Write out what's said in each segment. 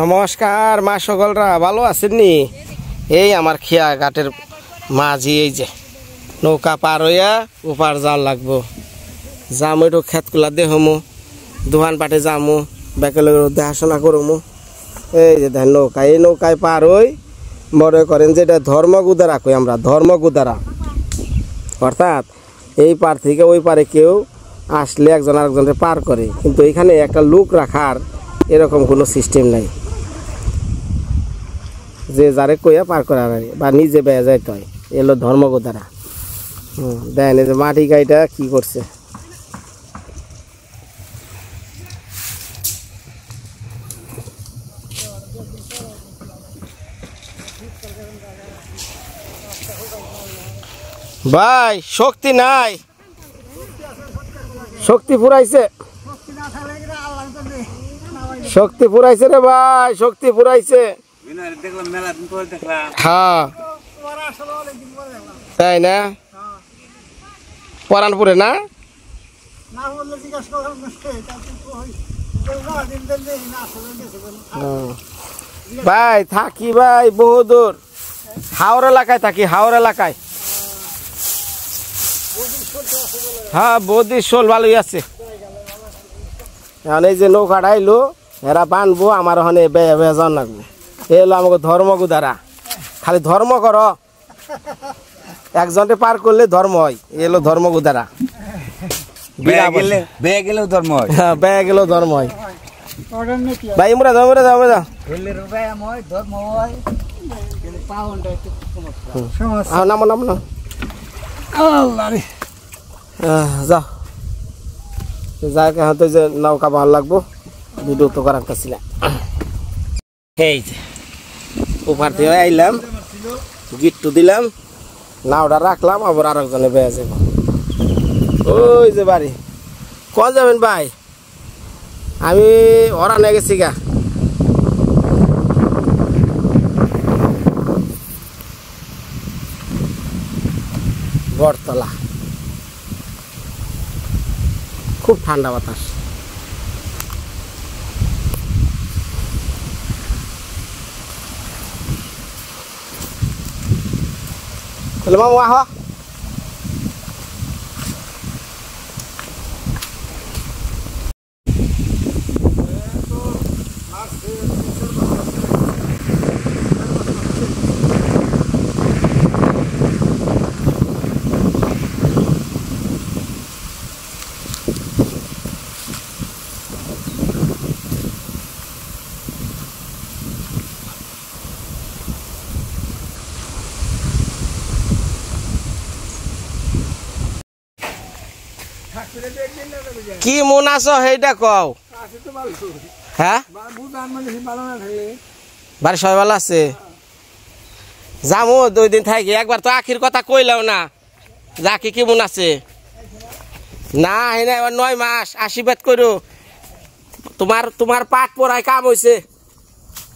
নমস্কার মা সকলরা, ভালো আছেন নি? এই আমার খেয়া ঘাটের মাঝি, এই যে নৌকা পার হইয়া ওপার যাওয়ার লাগবো। যামু একটু ক্ষেতগুলা দেহমু, দোকান পাটে যামু, বেকেলে দেখাশোনা করমু। এই যে দেখেন নৌকা, এই নৌকায় পার হই মনে করেন যে এটা ধর্মগুদারা কই আমরা, ধর্মগুদারা। অর্থাৎ এই পার থেকে ওই পারে কেউ আসলে একজন আরেকজনকে পার করে, কিন্তু এখানে একটা লোক রাখার এরকম কোনো সিস্টেম নাই, যে যারে কইয়া পার করা বা নিজে বেয়ে যাইতে হয়। এলো ধর্মগোদারা। দেখেন এই যে মাটি গাইটা কি করছে। ভাই শক্তি নাই, শক্তি ফুরাইছে, শক্তি ফুরাইছে রে ভাই, শক্তি ফুরাইছে। হ্যাঁ তাই না, পরানপুরে না? ভাই থাকি ভাই বহু দূর, হাওড় এলাকায় থাকি, হাওড় এলাকায়। হ্যাঁ বৌদি শোল ভালোই আছে। এখন এই যে নৌকাটা আইলো, এরা বানবো, আমার ওখানে বেয়া বেয়া যান লাগবো। এ হলো আমাকে ধর্মগুদারা। খালি ধর্ম কর, একজনকে পার করলে ধর্ম হয়। এলো ধর্মগুদারা। বেয়া গেলেও ধর্ম হয়, হ্যাঁ বেয়া গেলেও ধর্ম হয়। ভাই ইমরা যাও, ইমরা যাও, যাও। নামো নামো নাম, যাও যাকে হয়তো যে নৌকা ভালো লাগবো, ভিডিও তো করার কাছে না। এই যে ওপার থেকে আইলাম, গিট্টু দিলাম, নাওটা রাখলাম, আবার আরেকজনে বেয়ে যাব। ওই যে বাড়ি, কোন যাবেন ভাই? আমি ওরা নিয়ে গেছি গা। বটতলা, খুব ঠান্ডা বাতাস। মামু আহ, কি মন আছো সেইটা কও। হ্যাঁ বাড়ি সবাই ভালো আছে? যামু 2 দিন থাকি, একবার তো আখির কথা কইলাও না, যাকে কি মন আছে না। হেনা এবার 9 মাস আশীর্বাদ করো। তোমার পাঠ পড়ায় কাম হয়েছে।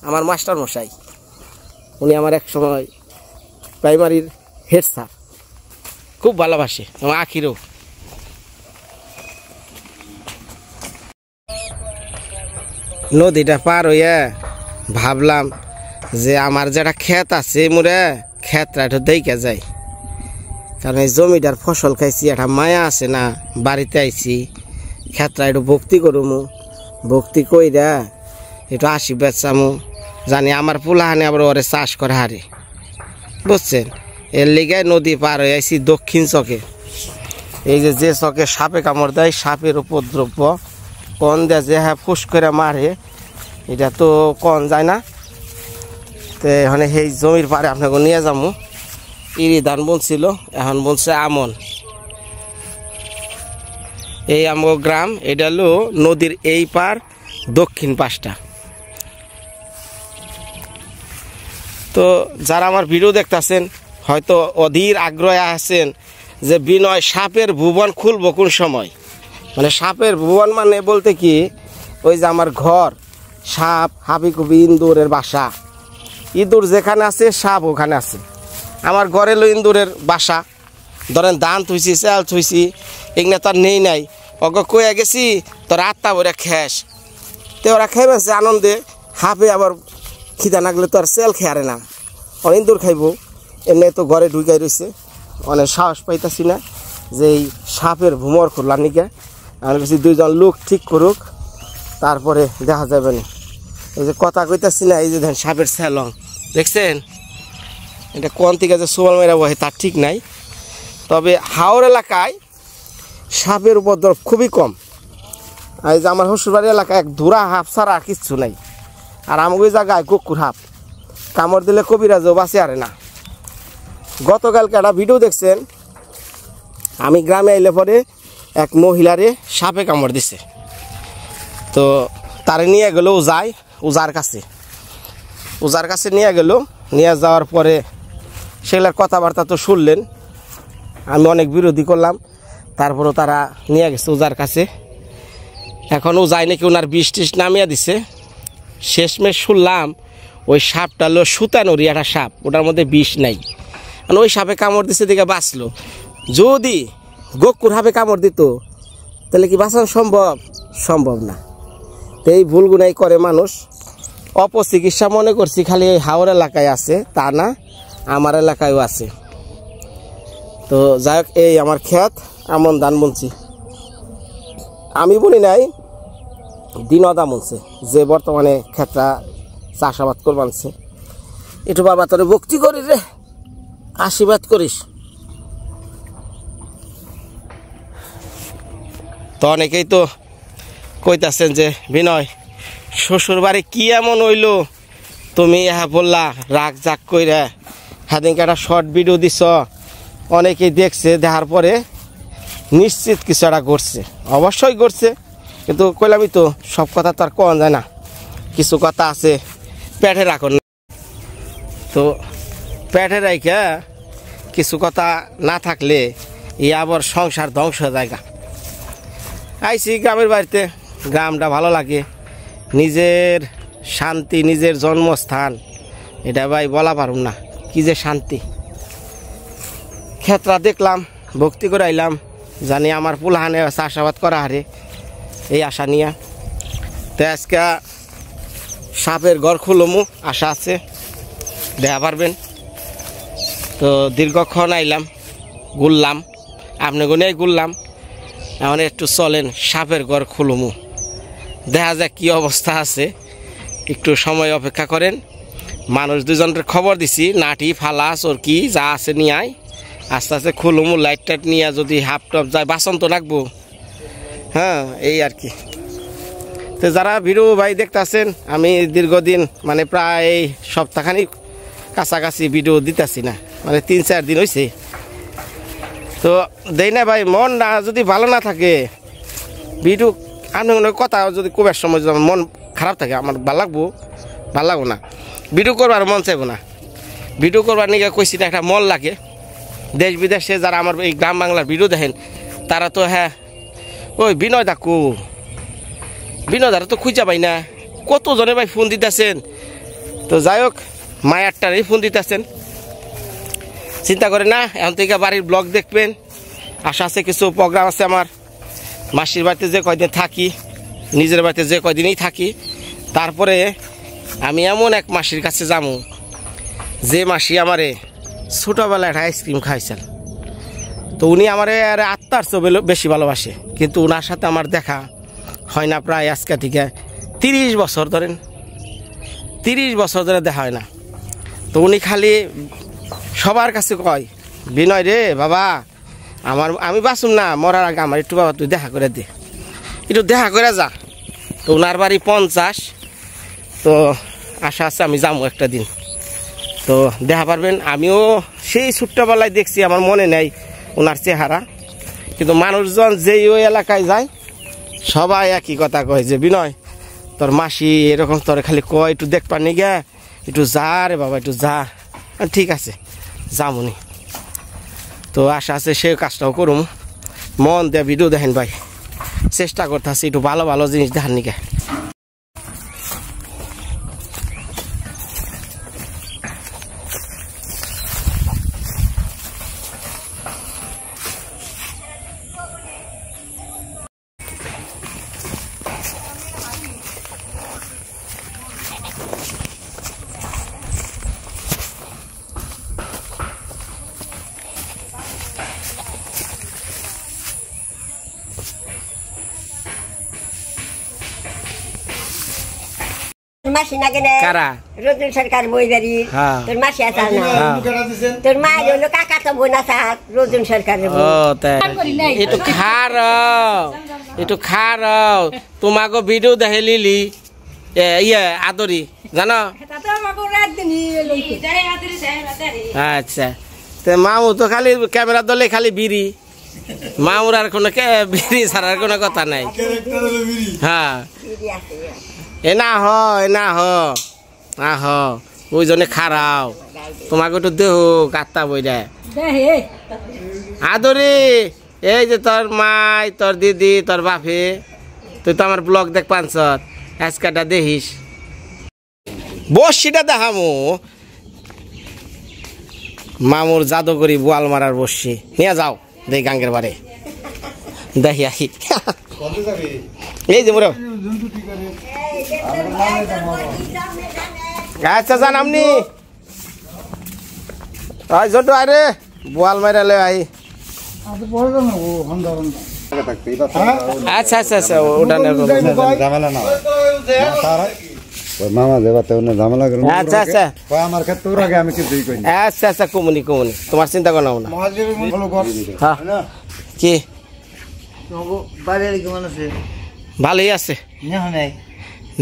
আমার মাস্টার মশাই, উনি আমার এক সময় প্রাইমারির হেড স্যার, খুব ভালোবাসে আমার আখিরও। নদীটা পার হইয়া ভাবলাম যে আমার যেটা ক্ষেত আছে, মোরে ক্ষেতটা একটু দেখে যাই, কারণ এই জমিটার ফসল খাইছি, একটা মায়া আছে না। বাড়িতে আইছি, ক্ষেতটা একটু ভক্তি করুমু, ভক্তি কইরা একটু আশীর্বাদ চামু, জানি আমার পোলাহানে আবার ওরে চাষ করে হারে, বুঝছেন? এর লিগে নদী পার হয়ে আইছি দক্ষিণ চকে। এই যে চকে সাপে কামড় দেয়, সাপের উপদ্রব্য, কন দেয় যে হ্যাঁ ফুস করে মারে, এটা তো কন যায় না। তো এখানে সেই জমির পারে আপনাকে নিয়ে যাবো। ইরি ধান বুনছিল, এখন বুনছে আমন। এই আমার গ্রাম, এটা হলো নদীর এই পার দক্ষিণ পাশটা। তো যারা আমার ভিডিও দেখতেছেন হয়তো অধীর আগ্রহে আছেন যে বিনয় সাপের ভুবন খুলবো কোন সময়। মানে সাপের ভুবন মানে বলতে কি, ওই যে আমার ঘর, সাপ হাবিকুবি ইন্দুরের বাসা, ইঁদুর যেখানে আছে সাপ ওখানে আছে। আমার ঘরে লো ইন্দুরের বাসা, ধরেন ধান থুইছি, চাল থুইছি, এগুলো তার নেই নাই, ওকে কয়ে গেছি তোর আত্মা ভরে খেস, তো ওরা খেয়ে বেছে আনন্দে হাফে আবার খিদা নাগলে তো আর সেল খেয়ারে না, অনেক দূর খাইব। এমনি তো ঘরে ঢুকাই রয়েছে, অনেক সাহস পাইতাছি না যে এই সাপের ভুমর খুললার নিকে। আমার কাছে 2জন লোক ঠিক করুক, তারপরে দেখা যাবে না। এই যে কথা কইতাছি না, এই যে দেখেন সাপের স্যালং দেখছেন, এটা কোন থেকে যে সোয়াল মেরা বহে তার ঠিক নাই। তবে হাওর এলাকায় সাপের উপদ্রব খুবই কম। এই যে আমার শ্বশুরবাড়ির এলাকায় এক ধুরা হাফ ছাড়া আর কিচ্ছু নাই। আর আমাকে ওই জায়গায় কুকুর হাফ কামড় দিলে কবিরাজও বাঁচে আরে না। গতকালকে একটা ভিডিও দেখছেন, আমি গ্রামে আইলে পরে এক মহিলারে সাপে কামড় দিছে। তো তারে নিয়ে গেল ওজার কাছে নিয়ে গেল। নিয়ে যাওয়ার পরে সেগুলার কথাবার্তা তো শুনলেন, আমি অনেক বিরোধী করলাম, তারপরও তারা নিয়ে গেছে ওজার কাছে। এখন ও যায় নাকি ওনার বিষ টিস নামিয়ে দিছে। শেষমেশ শুনলাম ওই সাপটা হলো সুতানুরি একটা সাপ, ওটার মধ্যে বিষ নাই। মানে ওই সাপে কামড় দিছে দিকে বাঁচলো। যদি গকুর সাপে কামড় দিত তাহলে কি বাঁচানো সম্ভব না। তো এই ভুলগুলাই করে মানুষ। অপচিকিৎসা মনে করছি খালি এই হাওর এলাকায় আছে, তা না, আমার এলাকায়ও আছে। তো যাই হোক, এই আমার ক্ষেত আমন ধান বুনছি, আমি বলি নাই, দিনদা মনছে যে বর্তমানে ক্ষেতটা চাষাবাদ করবানছে। একটু বাবা তোরে ভক্তি করি রে, আশীর্বাদ করিস। তো অনেকেই তো কইতাছেন যে বিনয় শ্বশুর বাড়ি কি এমন হইলো, তুমি বললা রাগ জাগ কইরা সেদিনকে একটা শর্ট ভিডিও দিছ, অনেকেই দেখছে, দেখার পরে নিশ্চিত কিছু একটা করছে। অবশ্যই করছে, কিন্তু কইলামই তো সব কথা তো আর কোয়া যায় না, কিছু কথা আছে পেটে রাখুন। তো পেটে রাখা কিছু কথা না থাকলে এই আবার সংসার ধ্বংস হয়ে যায়। আইসি গ্রামের বাড়িতে, গ্রামটা ভালো লাগে, নিজের শান্তি, নিজের জন্মস্থান, এটা ভাই বলা পারুম না কি যে শান্তি। ক্ষেত্রা দেখলাম, ভক্তি করে আইলাম, জানি আমার পুলাহানে চাষাবাদ করা হারে, এই আশা নিয়ে। তো আজকে সাপের ঘর খুলমু আশা আছে, দেখা পারবেন। তো দীর্ঘক্ষণ আইলাম, ঘুরলাম, আপনি গুনেই ঘুরলাম, এখন একটু চলেন সাপের ঘর খুলমু, দেখা যাক কী অবস্থা আছে। একটু সময় অপেক্ষা করেন। মানুষ 2জনের খবর দিছি, নাটি ফালা চরকি যা আছে নিয়ে আয়, আস্তে আস্তে খুলমু। লাইট টাইট নিয়ে যদি হাফ টপ যায় বাসন তো রাখবো। হ্যাঁ, এই আর কি। তো যারা ভিডিও ভাই দেখতেছেন, আমি দীর্ঘদিন মানে প্রায় সপ্তাহখানিক কাছাকাছি ভিডিও দিতেছি না, মানে 3-4 দিন হয়েছে। তো দেই না ভাই, মন না যদি ভালো না থাকে, ভিডিও আমি কথা যদি কবার সময় যদি মন খারাপ থাকে, আমার ভালো লাগবো না, ভিডিও করবার মন চাইব না। ভিডিও করবার নিয়ে কইছি না, একটা মন লাগে। দেশ বিদেশে যারা আমার এই গ্রাম বাংলার ভিডিও দেখেন, তারা তো হ্যাঁ ওই বিনয় দারা তো খুঁজা পাই না, কতজনে ভাই ফোন দিতেছেন। তো যাই হোক, মায়ারটারই ফোন দিতেছেন, চিন্তা করে না। এখন থেকে বাড়ির ব্লগ দেখবেন, আশা আছে কিছু প্রোগ্রাম আছে আমার। মাসির বাড়িতে যে কয়দিন থাকি, নিজের বাড়িতে যে কয়দিনই থাকি, তারপরে আমি এমন এক মাসির কাছে যাবো যে মাসি আমারে ছোটোবেলায় একটা আইসক্রিম খাইছেন। তো উনি আমারে আর আত্মার চেয়ে বেশি ভালোবাসে, কিন্তু ওনার সাথে আমার দেখা হয় না প্রায় আজকে থেকে 30 বছর ধরেন, 30 বছর ধরে দেখা হয় না। তো উনি খালি সবার কাছে কয়, বিনয় রে বাবা, আমি বাঁচুম না, মরার আগে আমার একটু বাবা তুই দেখা করে দে, একটু দেখা করে যা। তো ওনার বাড়ি 50। তো আশা আছে আমি যাবো একটা দিন, তো দেখা পারবেন। আমিও সেই ছোট্টবেলায় দেখছি, আমার মনে নেই ওনার চেহারা, কিন্তু মানুষজন যেই ওই এলাকায় যায় সবাই একই কথা কয় যে বিনয় তোর মাসি এরকম, তোর খালি কয় একটু দেখবার নি গে, একটু যা রে বাবা, একটু যা। ঠিক আছে, যামুনি। তো আশা আছে সেই কাজটাও করুম, মন দিয়ে ভিডিও দেখেন ভাই, চেষ্টা করতেছি একটু ভালো ভালো জিনিস দেখার নিকে। মাসি না কেনে কারা রজনী সরকার বই বাড়ি হ্যাঁ। তোর মাসি আছে না তোর মা হলো কাকা তো বোন আছে রজনী সরকারের ও তাই একটু খারাও তোমাকে ভিডিও দেখে লিলি ইয়ে আদরি জানো আচ্ছা তো মামু তো খালি ক্যামেরা দলে খালি বিড়ি মামুর আর কোনো বিড়ি ছাড়ার কোনো কথা নাই হ্যাঁ এ না হ ওই জন্য খারাও তোমাকে একটু দেহ কাত্তা বই দেয় আদরি এই যে তোর মাই তোর দিদি তোর বাপে তুই তো আমার ব্লগ দেখ পাঁচর আজকাটা দেখিস বসিটা দেখামু মামুর জাদুকরি বোয়াল মারার বসি নিয়ে যাও দেখ গাঙ্গের বারে দেখি আহি এই যে মোরা আচ্ছা জান আপনি ছোট আরে বোয়াল মারালে আই আচ্ছা আচ্ছা আচ্ছা ওটা মামা দেবাতে ঝামেলা আচ্ছা আচ্ছা আমার ক্ষেত্রে আগে আমি কিছুই করি আচ্ছা আচ্ছা কমুনি তোমার চিন্তা করো না হ্যাঁ কি ভালোই আছে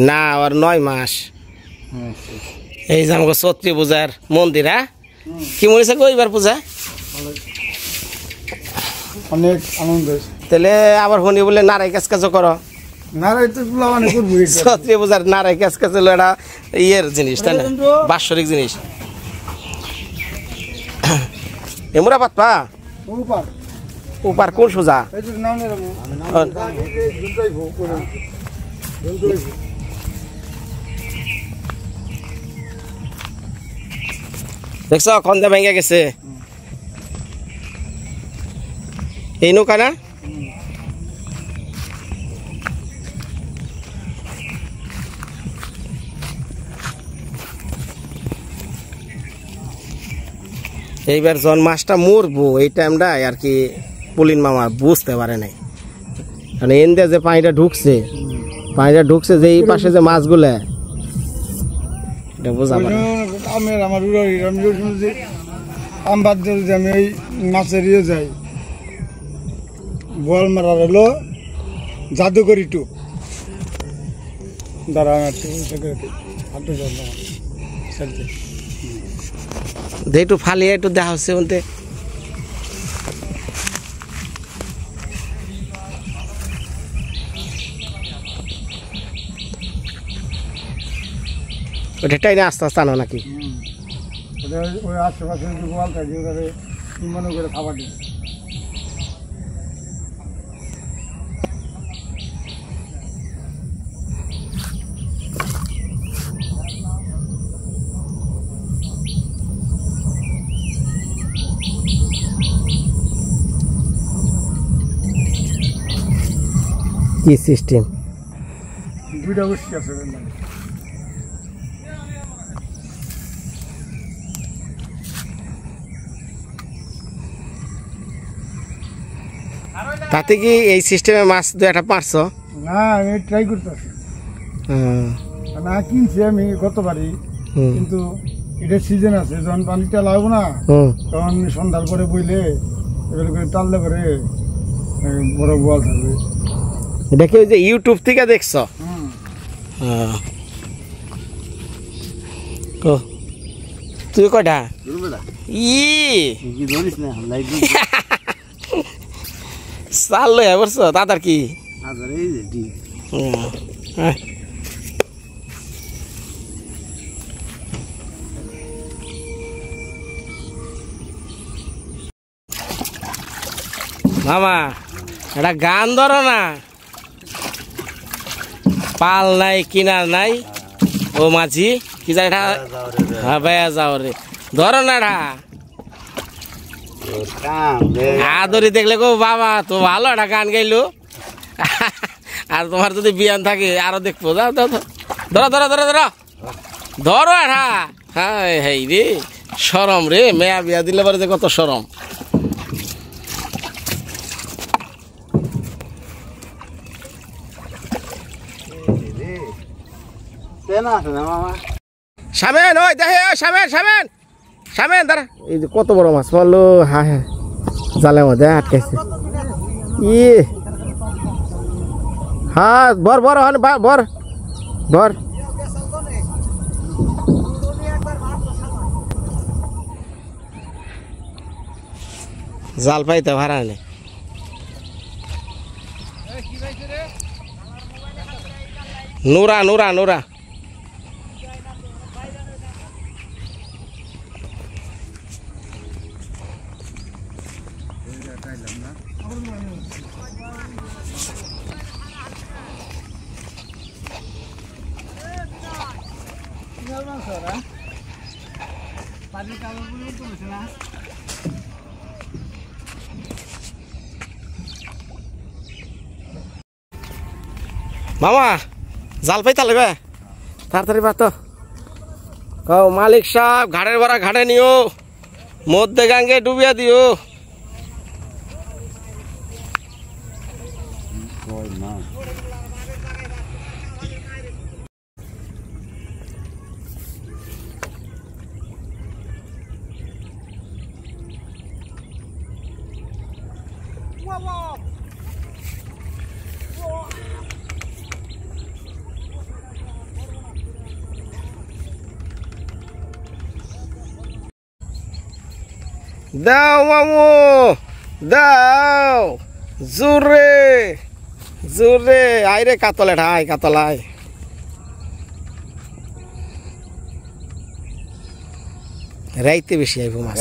না আর 9 মাস এই যে আমাকে সত্যি পূজার মন্দির হ্যাঁ কি মনে গো এবার পূজা অনেক আনন্দ তাহলে আবার শুনি বলে নারাই কাজ কাজও করো নারাই তো সত্যি পূজার নারাই কাজ কাজ হলো এটা ইয়ের জিনিস তাই না বাৎসরিক জিনিস এমরা পাতপা উপার কোন সোজা দেখছ খন্দা ভেঙে গেছে এই নৌকা না এইবার জন মাছটা মরবো এই টাইমটা আর কি পুলিন মামা বুঝতে পারে নাই কারণ এনদে যে পানিটা ঢুকছে যে এই পাশে যে মাছগুলো এটা বোঝা পারে আমার আমবাদ যদি আমি এই মাছের ইয়ে যাই বল মারার হলো জাদুকরি টুপ দাঁড়া একটু ফালিয়ে একটু দেখা হচ্ছে বলতে ওটাই না আস্তে আস্তে আনো নাকি ওই আশেপাশে যে বল থাকে ওটারে মনে করে খাবার দিই কি সিস্টেম দুইটা বসে আছে তাতে কি এই সিস্টেমে মাছ দু একটা পারছো না আমি ট্রাই করতেছি না কিনছি আমি গতবারই কিন্তু এটা সিজন আছে যখন পানিটা লাগবো না তখন সন্ধ্যার পরে বইলে এবার করে টাললে পরে বড় বোয়াল থাকবে এটা কি ওই যে ইউটিউব থেকে দেখছো তুই কটা চাল লই বলছো দাদার কি মামা এটা গান ধরো না পাল নাই কিনার নাই ও মাঝি কি যায় এটা হ্যাঁ বেয়া যাও রে ধরো না এটা আদরি দেখলে গো বাবা তো ভালো একটা গান গাইলো আর তোমার যদি বিয়ান থাকে আরো দেখবো যাও ধরো ধরো ধরো ধরো ধরো ধরো এটা হ্যাঁ হেই রে সরম রে মেয়া বিয়া দিলে পরে যে কত সরম সামেন ওই দেখে সামেন সামেন সামেন দাঁড়া এই যে কত বড় মাছ মারলো হ্যাঁ হ্যাঁ জালের মধ্যে আটকাইছে ইয়ে হ্যাঁ বর বর বর বর জাল পাইতে ভাড়া নেই নুরা নুরা নুরা মামা জাল পাইতে লাগবে তাড়াতাড়ি পাতো কও মালিক সাহেব ঘাড়ের ভরা ঘাড়ে নিও মধ্যে গাঙ্গে ডুবিয়া দিও দাও মামু দাও জোরে জোরে আইরে কাতলে ঠাই কাতলায় রাইতে বেশি আইব মাছ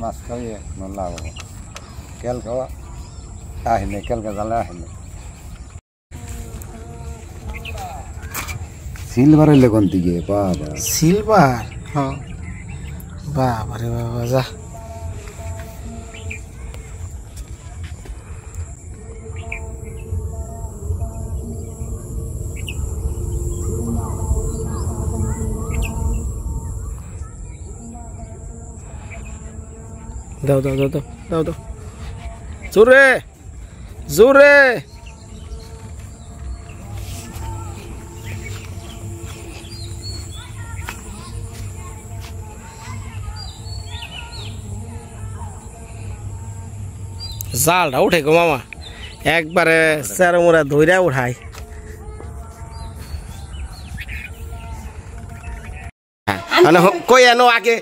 মাছ খাইয়ে লাভ হবো কেল খাওয়া আহিনে কেলকা জালে আহিনে সিলভার হইলে কোন দিকে বাবা সিলভার হ্যাঁ বাবা রে বাবা যা দাও দাও দাও দাও দাও জোরে জোরে জালটা উঠে গো মামা একবারে চেরমুরা ধইরা উঠাই কই আনো আগে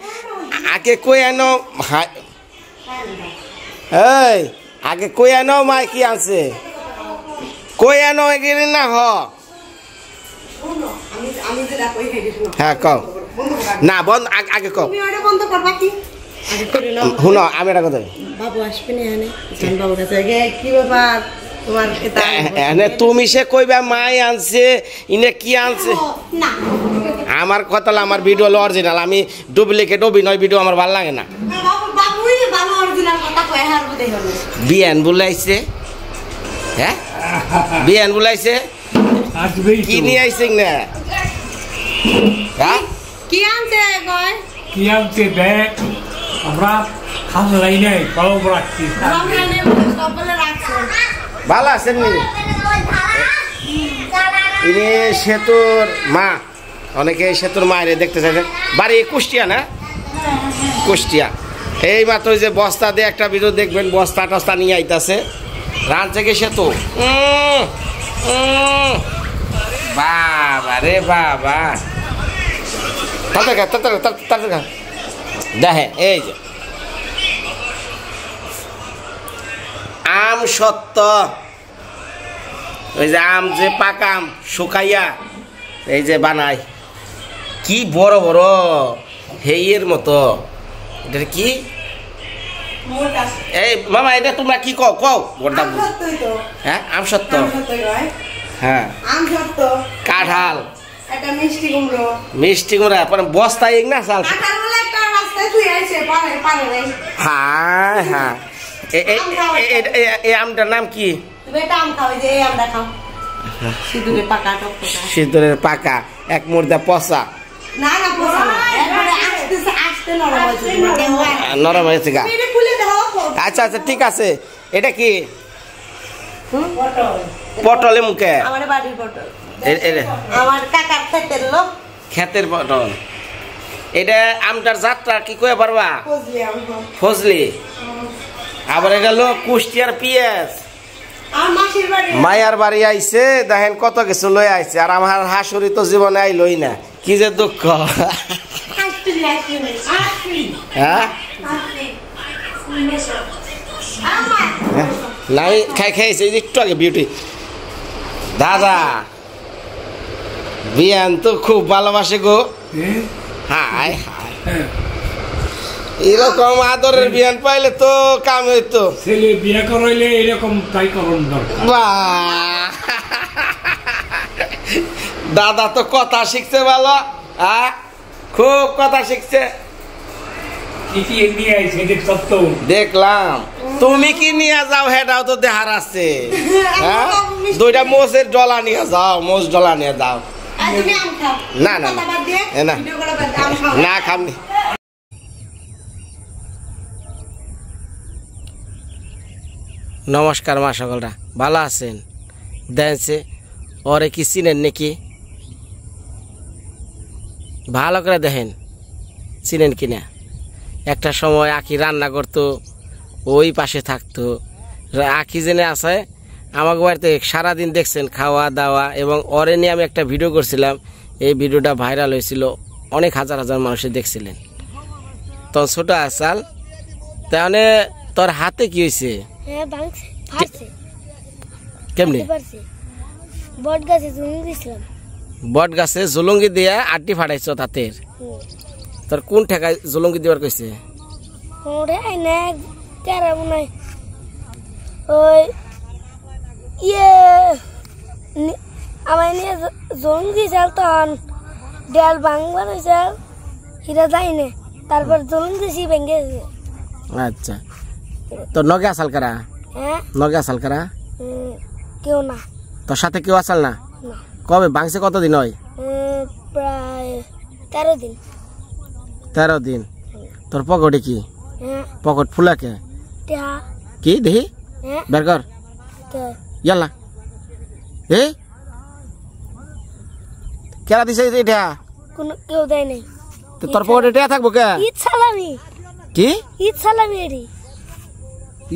আগে কই আনো এই আগে কই আনো মাই কি আছে কই আনো এগিয়ে না হ হ্যাঁ কও না বন্ধ আগে কও শুনো আমি এটা কথা বাবু আসবে না বাবুর কাছে কি ব্যাপার তোমার এনে তুমি সে কইবা মাই আনছে ইনে কি আনছে আমার কথা আমার ভিডিও হলো অরিজিনাল আমি ডুপ্লিকেট অভিনয় ভিডিও আমার ভালো লাগে না বিয়ান বুলাইছে হ্যাঁ বিয়ান বুলাইছে কি নিয়ে আইছে না হ্যাঁ কি আনছে কয় কি আনছে দেখ আমরা খাস লাই নাই কলম রাখছি ভালো আছেন নি ইনি সেতুর মা অনেকে সেতুর মায়ের দেখতে চাইছেন বাড়ি কুষ্টিয়া না কুষ্টিয়া এই মাত্র যে বস্তা দিয়ে একটা ভিডিও দেখবেন বস্তা টস্তা নিয়ে আইতাছে রান থেকে সেতু বাবা রে বাবা দেখে এই যে আম সত্য ওই যে আম যে পাকা আম শুকাইয়া এই যে বানাই কি বড় বড় হেইয়ের মতো এটা কি এই মামা এটা তোমরা কি কও কও বড়টা হ্যাঁ আম সত্য হ্যাঁ কাঁঠাল মিষ্টি কুমড়া পরে বস্তা এক না চাল হ্যাঁ হ্যাঁ এই আমটার নাম কি সিঁদুরের পাকা এক মুর্দা পচা নরম হয়েছে গা আচ্ছা আচ্ছা ঠিক আছে এটা কি পটলে মুখে আমার বাড়ির পটল আমার কাকার ক্ষেতের লোক ক্ষেতের পটল। এটা আমটার জাতটা কি কয়ে পারবা? ফজলি। আবার এটা হলো কুষ্টিয়ার পেঁয়াজ। মায়ার বাড়ি আইছে, দেখেন কত কিছু লই আইছে, আর আমার হাসুরি তো জীবনে আইলই না, কি যে দুঃখ। হ্যাঁ নাই খাইছে একটু আগে বিউটি। দাদা বিয়ান তো খুব ভালোবাসে গো। হায় হায়, এরকম আদরের বিয়ান পাইলে তো কাম হইতো। ছেলে বিয়ে করাইলে এরকম তাই করণ দরকার। বাহ, দাদা তো কথা শিখছে ভালো, খুব কথা শিখছে। দেখলাম তুমি কি নিয়ে যাও, হেটাও তো দেহার আছে। হ্যাঁ, দুইটা মোষের ডলা নিয়ে যাও, মোষ ডলা নিয়ে যাও। না না না না খামনি। নমস্কার মা, সকলরা ভালো আছেন? দেখছে ওরে কি চিনেন নাকি? ভালো করে দেখেন চিনেন কিনা। একটা সময় আখি রান্না করতো, ওই পাশে থাকতো। আখি জেনে আছে আমাকে বাড়িতে সারাদিন দেখছেন খাওয়া দাওয়া, এবং ওরে নিয়ে আমি একটা ভিডিও করছিলাম। এই ভিডিওটা ভাইরাল হয়েছিল, অনেক হাজার হাজার মানুষে দেখছিলেন। তখন ছোট আসাল, তাহলে তোর হাতে কি হয়েছে? কেমনি? বট গাছে জুলুঙ্গি দিয়ে আড্ডি ফাটাইছ হাতের। তোর কোন ঠেকায় জুলুঙ্গি দিবার কইছে? আমার নিয়ে জলুঙ্গি চাল, তখন দেয়াল ভাঙবার হয়েছে, হিরা যায়নি, তারপর জলুঙ্গি ভেঙে গেছে। আচ্ছা, তোর নগে আসাল কারা? হ্যাঁ, নগে আসাল কারা? কেউ না। তোর সাথে কেউ আসাল না? কবে ভাঙছে? কতদিন হয়? প্রায় 13 দিন। 13 দিন। তোর পকেটে কি? পকেট ফুলাকে কি দেখি বের কর। ইয়াল্লা, এ কেরা দিছে এটা? কোন কেউ দেয় নাই। তোর পকেটে এটা থাকবো কে? ঈদ সালামি। কি ঈদ সালামি? এরি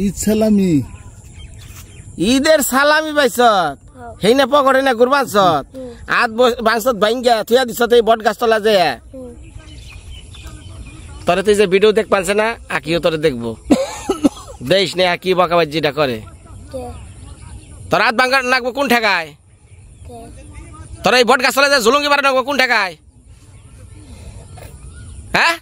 ঈদ সালামি, ঈদের সালামি পাইছত? সেই না পকেটে না ঘুরবাছত, আত বাংসত ভাঙ্গা থুয়া দিছত এই বট গাছ তলা যে। তোরে তুই যে ভিডিও দেখ পানছে না, আকিও তোরে দেখবো। দেশ নে আকি বকাবাজিটা করে। তোর হাত ভাঙ্গা নাকবো কোন ঠেকায়? তোর এই বট গাছ তলা যে ঝুলুঙ্গি মারা নাকবো কোন ঠেকায়? হ্যাঁ,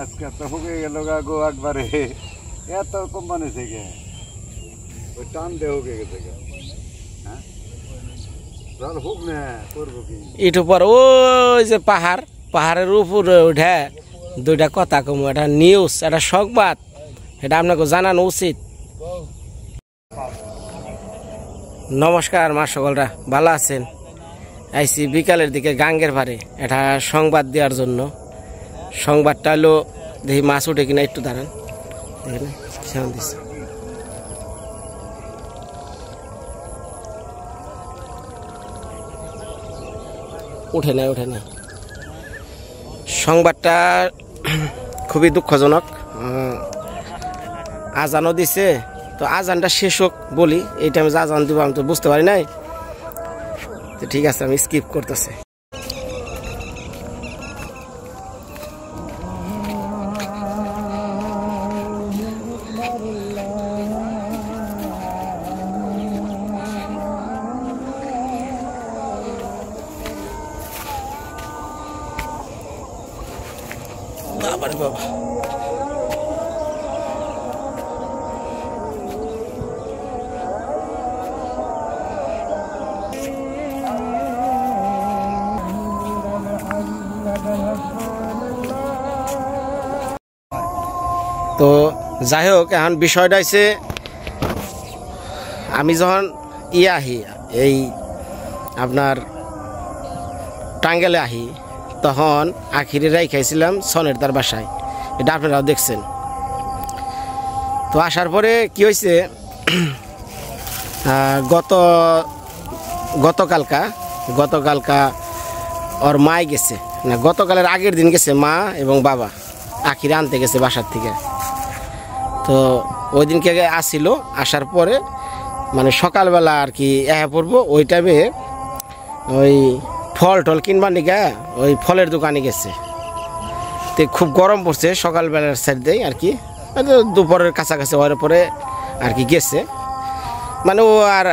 আজকে তো হুকে গেল গো একবারে, এত কম বানিয়েছে গে, ওই টান দিয়ে হুকে গেছে গে। হ্যাঁ, জল হুক না করবো কি? একটু পর ওই যে পাহাড়, পাহাড়ের উপরে উঠে দুইটা কথা কম, এটা নিউজ, এটা সংবাদ, এটা আপনাকে জানানো উচিত। নমস্কার মা, সকলরা ভালো আছেন? আইসি বিকালের দিকে গাঙ্গের পারে এটা সংবাদ দেওয়ার জন্য। সংবাদটা হলো, দেখি মাছ উঠে কিনা, একটু দাঁড়ান, দেখেন সেমন দিচ্ছে। উঠে নাই, উঠে নাই। সংবাদটা খুবই দুঃখজনক। আজানও দিছে, তো আজানটা শেষ হোক বলি। এই টাইমে যে আজান দিব আমি তো বুঝতে পারি নাই, তো ঠিক আছে আমি স্কিপ করতেছি। বাবারে বাবা তো যাই হোক এখন বিষয়টা হচ্ছে আমি যখন আহি এই আপনার টাঙ্গেলে আহি তখন আখিরে খাইছিলাম সনের তার বাসায়, এটা আপনারাও দেখছেন। তো আসার পরে কি হয়েছে গতকালকা ওর মাই গেছে না, গতকালের আগের দিন গেছে মা এবং বাবা আখিরে আনতে গেছে বাসার থেকে। তো ওই দিনকে আসছিল, আসার পরে মানে সকালবেলা আর কি পড়বো ওই টাইমে ওই ফল টল কিনবার নিকা ওই ফলের দোকানে গেছে। তো খুব গরম পড়ছে সকালবেলার সাইড দিয়ে আর কি, দুপুরের কাছাকাছি হওয়ার পরে আর কি গেছে, মানে ও আর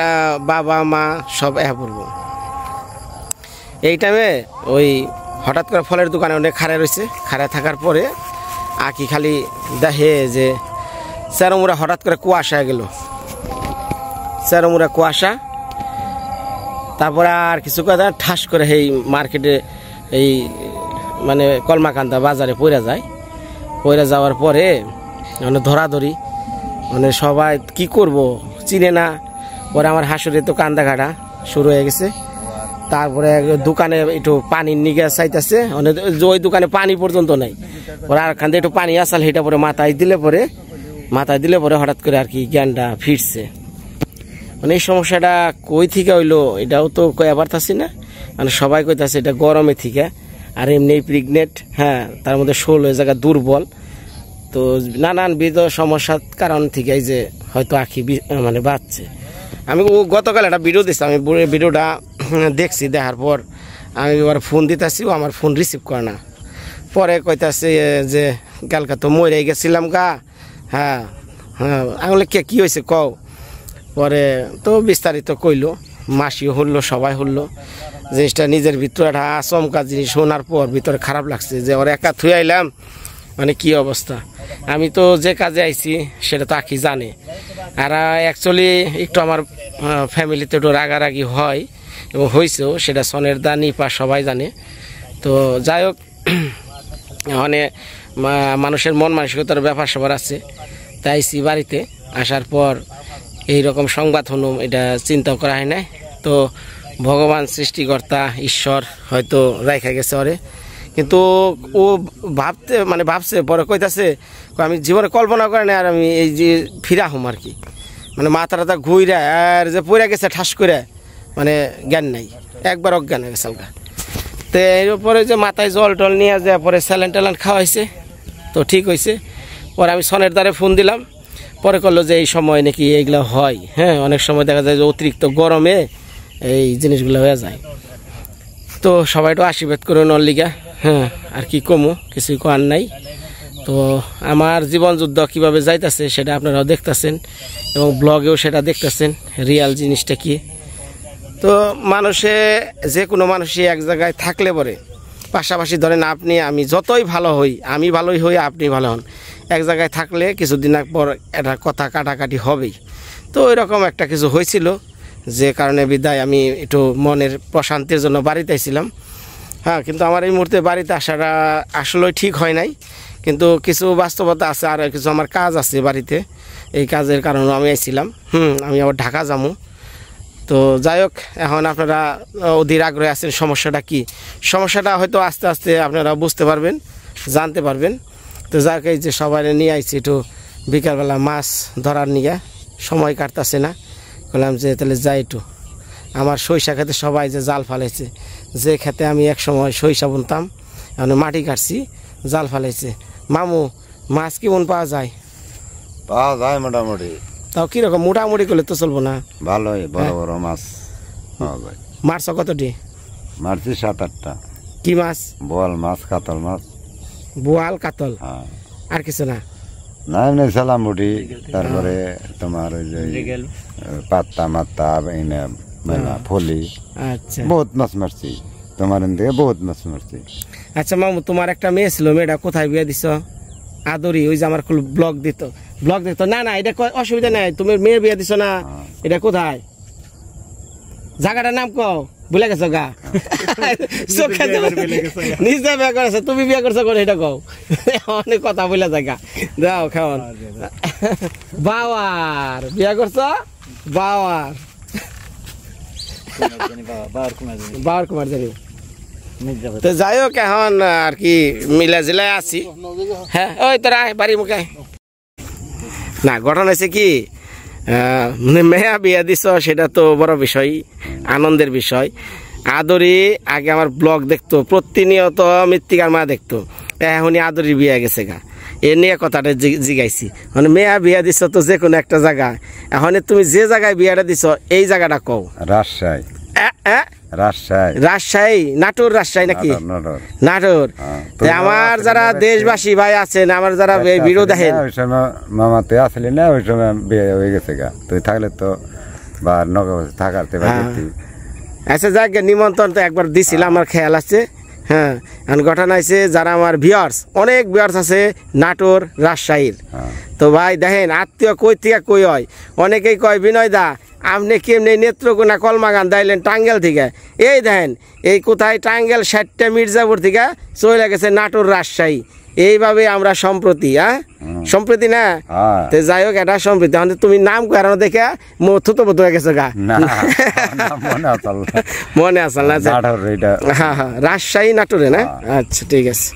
বাবা মা সব পড়বো। এই টাইমে ওই হঠাৎ করে ফলের দোকানে অনেক খাড়ায় রয়েছে, খাড়ায় থাকার পরে আঁকি খালি দেখে যে চেরোমুড়া হঠাৎ করে কুয়াশা গেল, চেরোমুড়া কুয়াশা। তারপরে আর কিছু কথা ঠাস করে এই মার্কেটে এই মানে কলমাকান্দা বাজারে পড়ে যায়। পড়ে যাওয়ার পরে মানে ধরাধরি, মানে সবাই কি করব চিনে না। পরে আমার হাসুরে তো কান্দা কাটা শুরু হয়ে গেছে। তারপরে দোকানে একটু পানির নিগে চাইতেছে, মানে ওই দোকানে পানি পর্যন্ত নাই। পরে আর খান একটু পানি আসাল, সেটা পরে মাথায় দিলে পরে হঠাৎ করে আর কি জ্ঞানটা ফিরছে। মানে এই সমস্যাটা কই থেকে হইলো এটাও তো কই আবার থাকছি না, মানে সবাই কইতাছে এটা গরমে থেকে, আর এমনি প্রেগনেন্ট, হ্যাঁ তার মধ্যে শোল ওই জায়গা দুর্বল। তো নানানবিধ সমস্যার কারণ থেকে এই যে হয়তো আঁখি মানে বাঁচছে। আমি গতকাল একটা ভিডিও দিচ্ছি, আমি ভিডিওটা দেখছি, দেখার পর আমি এবার ফোন দিতেছি, ও আমার ফোন রিসিভ করে না। পরে কইতাছে যে কালকে তো মরে গেছিলাম গা। হ্যাঁ হ্যাঁ আমি বলে কে কী হয়েছে কও। পরে তো বিস্তারিত কইলো, মাসিও হলো, সবাই হলো। জিনিসটা নিজের ভিতরে একটা আচমকা জিনিস শোনার পর ভিতরে খারাপ লাগছে যে ওরা একা থুয়ে আইলাম, মানে কি অবস্থা। আমি তো যে কাজে আইছি সেটা তো আঁকি জানে, আর অ্যাকচুয়ালি একটু আমার ফ্যামিলিতে একটু রাগারাগি হয় এবং হয়েছেও, সেটা সনের দা নিপা সবাই জানে। তো যাই হোক, মানে মানুষের মন মানসিকতার ব্যাপার সবার আছে। তাই আইছি বাড়িতে, আসার পর এইরকম সংবাদ হলাম, এটা চিন্তা করা হয় নাই। তো ভগবান সৃষ্টিকর্তা ঈশ্বর হয়তো রাইখা গেছে ওরে, কিন্তু ও ভাবছে পরে কইতাছে আমি জীবনে কল্পনা করে না আর আমি এই যে ফিরা হম আর কি, মানে মাথাটা ঘুইরা আর যে পড়ে গেছে ঠাস করে, মানে জ্ঞান নাই, একবার অজ্ঞান হয়ে গেছে হালকা। তো এরপরে যে মাথায় জল টল নিয়ে যায়, পরে স্যালাইন ট্যালাইন খাওয়াইছে, তো ঠিক হয়েছে। পরে আমি সনের দ্বারে ফোন দিলাম, পরে করলো যে এই সময় নাকি এইগুলো হয়। হ্যাঁ অনেক সময় দেখা যায় যে অতিরিক্ত গরমে এই জিনিসগুলো হয়ে যায়। তো সবাই তো আশীর্বাদ করে নলিগা, হ্যাঁ আর কি কমু, কিছুই করার নাই। তো আমার জীবন যুদ্ধ কীভাবে যাইতেছে সেটা আপনারাও দেখতেছেন এবং ব্লগেও সেটা দেখতেছেন রিয়াল জিনিসটা কি। তো মানুষে যে কোনো মানুষই এক জায়গায় থাকলে পরে পাশাপাশি ধরেন আপনি আমি যতই ভালো হই, আমি ভালোই হই আপনি ভালো হন, এক জায়গায় থাকলে কিছুদিন পর একটা কথা কাটাকাটি হবেই। তো এরকম একটা কিছু হয়েছিল, যে কারণে বিদায় আমি একটু মনের প্রশান্তির জন্য বাড়িতে আইছিলাম। হ্যাঁ কিন্তু আমার এই মুহূর্তে বাড়িতে আসাটা আসলেই ঠিক হয় নাই, কিন্তু কিছু বাস্তবতা আছে, আর কিছু আমার কাজ আছে বাড়িতে, এই কাজের কারণে আমি আইছিলাম। আমি আবার ঢাকা যাবো। তো যাই হোক, এখন আপনারা অধীর আগ্রহে আছেন সমস্যাটা কি। সমস্যাটা হয়তো আস্তে আস্তে আপনারা বুঝতে পারবেন, জানতে পারবেন। তো যাক, এই যে সবাই নিয়ে আইছি একটু বিকালবেলা মাছ ধরার নিয়ে, সময় কাটতেছে না, বললাম যে তাহলে যাই একটু। আমার সরিষা খেতে সবাই যে জাল ফালাইছে, যে খেতে আমি এক সময় সরিষা বুনতাম, এখন মাটি কাটছি, জাল ফালাইছে। মামু মাছ কেমন পাওয়া যায়? পাওয়া যায় মোটামুটি। তাও কিরকম? মোটামুটি করলে তো চলবো না, ভালোই বড় বড় মাছ পাওয়া যায়। মারছ কতটি? মারছি 7-8টা। কি মাছ? বোয়াল মাছ, কাতল মাছ। বোয়াল কাতল, হ্যাঁ আর কিছু না? না এমনি সালামুটি, তারপরে তোমার ওই যে পাত্তা মাত্তা, ফলি, আচ্ছা বহুত মাছ মারছি। তোমার থেকে বহুত মাছ মারছি। আচ্ছা মামু, তোমার একটা মেয়ে ছিল, মেয়েটা কোথায় বিয়ে দিছ? আদরি, ওই যে আমার ব্লগ দিত না না, এটা অসুবিধা নাই, তুমি মেয়ে বিয়ে দিছ না, এটা কোথায় জায়গাটার নাম কও? ভুলে গেছো গা? নিজে বিয়ে করেছো, তুমি বিয়ে করছো করে এটা কও, অনেক কথা বলে জায়গা দাও খাওয়ান। বাওয়ার বিয়ে করছো? বাওয়ার কুমার জানি। তো যাই হোক, এখন আর কি মিলা জিলায় আছি। হ্যাঁ, ওই তোরা বাড়ি মুখে না, ঘটনা হয়েছে কি, মেয়া বিয়া দিছ, সেটা তো বড় বিষয়, আনন্দের বিষয়। আদরি আগে আমার ব্লগ দেখতো, প্রতিনিয়ত মৃত্তিকার মা দেখতো, এখনই আদরি বিয়া গেছে গা, এ নিয়ে কথাটা জিগাইছি। মানে মেয়া বিয়া দিছ তো যে কোনো একটা জায়গায়, এখন তুমি যে জায়গায় বিয়াটা দিছ এই জায়গাটা কও। রাজশাহী। রাজশাহী, নাটোর রাজশাহী নাকি? নাটোর। আমার যারা দেশবাসী ভাই আছেন, আমার যারা ভিডিও দেখেন, ওই সময় মামা তুই আসলি না, ওই সময় বিয়ে হয়ে গেছে গা, তুই থাকলে তো বা নগর থাকাতে। আচ্ছা যাক, নিমন্ত্রণ তো একবার দিছিলাম, আমার খেয়াল আছে। হ্যাঁ, ঘটনা হয়েছে, যারা আমার ভিউয়ার্স, অনেক ভিউয়ার্স আছে নাটোর রাজশাহীর। তো ভাই দেখেন, আত্মীয় কই থেকে কই হয়, অনেকেই কয় বিনয় দা আপনি কেমনি নেত্রকোনা কলমাগান দাইলেন টাঙ্গেল থেকে, এই দেখেন এই কোথায় টাঙ্গেল 60টা মির্জাপুর থেকে চলে গেছে নাটোর রাজশাহী, এইভাবে আমরা সম্প্রতি। সম্প্রতি না, তো যাই হোক, এটা সম্প্রতি। তুমি নাম কারণ দেখে থুতো বোধ হয়ে গেছে গা, মনে আসল না? হ্যাঁ হ্যাঁ, রাজশাহী নাটোরে না? আচ্ছা ঠিক আছে।